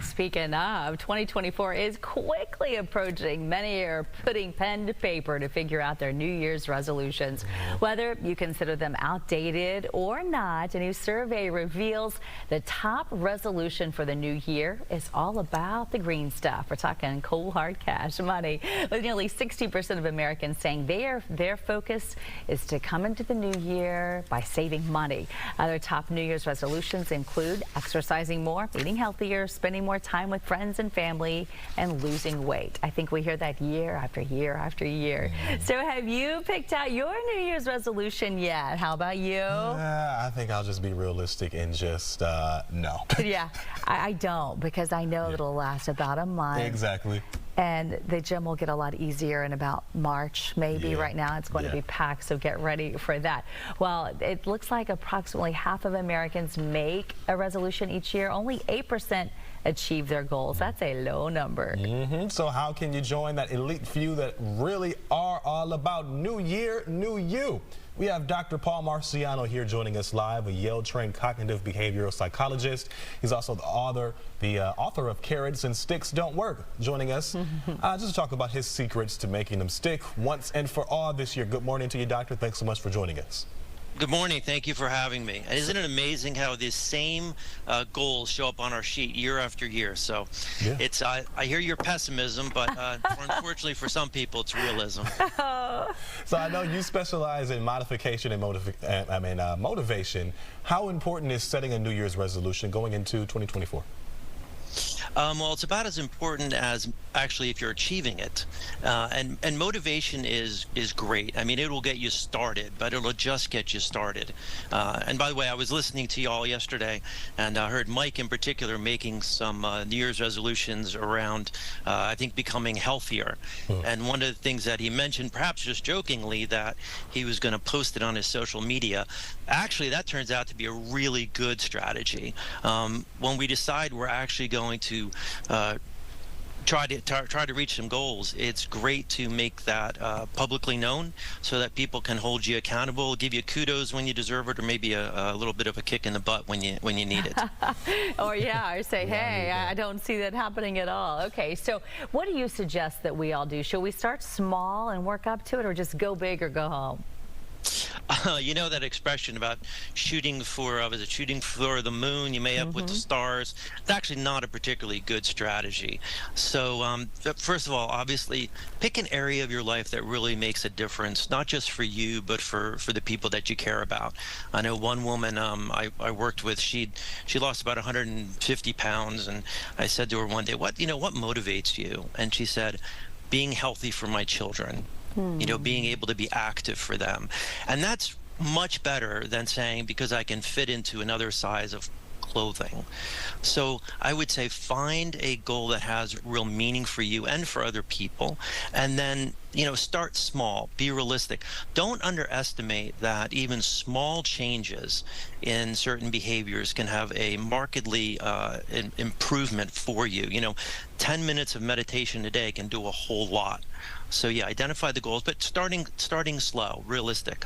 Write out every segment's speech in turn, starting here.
Speaking of, 2024 is quickly approaching. Many are putting pen to paper to figure out their New Year's resolutions. Whether you consider them outdated or not, a new survey reveals the top resolution for the new year is all about the green stuff. We're talking cold, hard cash money, with nearly 60% of Americans saying their focus is to come into the new year by saving money. Other top New Year's resolutions include exercising more, eating healthier, spending more time with friends and family, and losing weight. I think we hear that year after year after year. So have you picked out your New Year's resolution yet? How about you? I think I'll just be realistic and just no. Yeah, I don't, because I know it'll last about a month. Exactly. And the gym will get a lot easier in about March, maybe. Right now it's going to be packed, so get ready for that. Well, it looks like approximately half of Americans make a resolution each year. Only 8% achieve their goals. That's a low number. So how can you join that elite few that really are all about New Year, New You? We have Dr. Paul Marciano here joining us live, a Yale-trained cognitive behavioral psychologist. He's also the author of Carrots and Sticks Don't Work, joining us just to talk about his secrets to making them stick once and for all this year. Good morning to you, Doctor. Thanks so much for joining us. Good morning. Thank you for having me. And isn't it amazing how these same goals show up on our sheet year after year? So it's I hear your pessimism, but unfortunately for some people, it's realism. So I know you specialize in modification and motivation. How important is setting a New Year's resolution going into 2024? Well, it's about as important as actually if you're achieving it. And motivation is great. I mean, it will get you started, but it'll just get you started. And by the way, I was listening to y'all yesterday, and I heard Mike in particular making some New Year's resolutions around, I think, becoming healthier. And one of the things that he mentioned, perhaps just jokingly, that he was going to post it on his social media. Actually, that turns out to be a really good strategy. When we decide we're actually going to try to reach some goals, it's great to make that publicly known so that people can hold you accountable, give you kudos when you deserve it, or maybe a little bit of a kick in the butt when you need it. Or say, hey, I don't see that happening at all. Okay, so what do you suggest that we all do? Should we start small and work up to it, or just go big or go home? You know that expression about shooting for the moon, you may up with the stars. It's actually not a particularly good strategy. So first of all, obviously, pick an area of your life that really makes a difference, not just for you, but for the people that you care about. I know one woman I worked with, she lost about 150 pounds, and I said to her one day, what motivates you? And she said, being healthy for my children. You know, being able to be active for them. And that's much better than saying, because I can fit into another size of clothing. So I would say find a goal that has real meaning for you and for other people, and then start small, be realistic. Don't underestimate that even small changes in certain behaviors can have a markedly improvement for you. 10 minutes of meditation a day can do a whole lot. So yeah, identify the goals, but starting slow, realistic.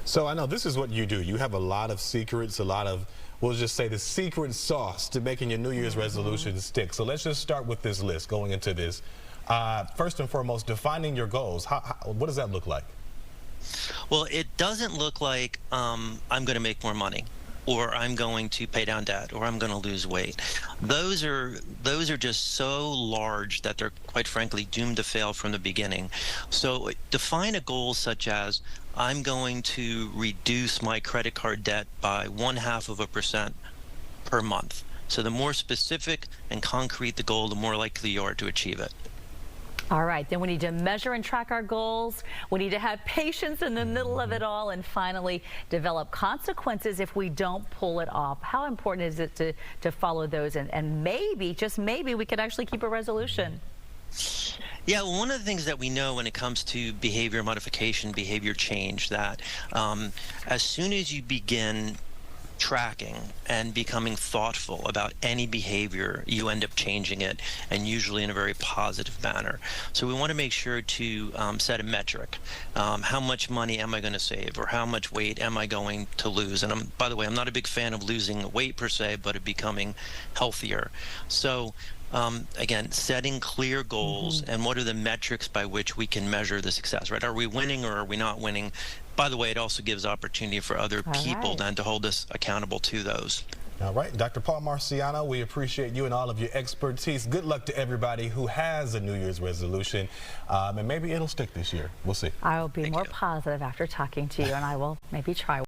So I know this is what you do. You have a lot of secrets, a lot of, we'll just say, the secret sauce to making your New Year's resolution stick. So let's just start with this list going into this. First and foremost, defining your goals. What does that look like? Well, it doesn't look like I'm going to make more money, or I'm going to pay down debt, or I'm going to lose weight. Those are just so large that they're, quite frankly, doomed to fail from the beginning. So define a goal such as, I'm going to reduce my credit card debt by 0.5% per month. So the more specific and concrete the goal, the more likely you are to achieve it. All right, then we need to measure and track our goals. We need to have patience in the middle of it all, and finally develop consequences if we don't pull it off. How important is it to follow those, and maybe, just maybe, we could actually keep a resolution? Yeah, well, one of the things that we know when it comes to behavior modification, behavior change, that as soon as you begin tracking and becoming thoughtful about any behavior, you end up changing it, and usually in a very positive manner. So we want to make sure to set a metric. How much money am I going to save, or how much weight am I going to lose? And by the way, I'm not a big fan of losing weight per se, but of becoming healthier. So again, setting clear goals and what are the metrics by which we can measure the success, right? Are we winning or are we not winning? By the way, it also gives opportunity for other people then to hold us accountable to those. All right, Dr. Paul Marciano, we appreciate you and all of your expertise. Good luck to everybody who has a New Year's resolution, and maybe it'll stick this year. We'll see. I will be more positive after talking to you, and I will maybe try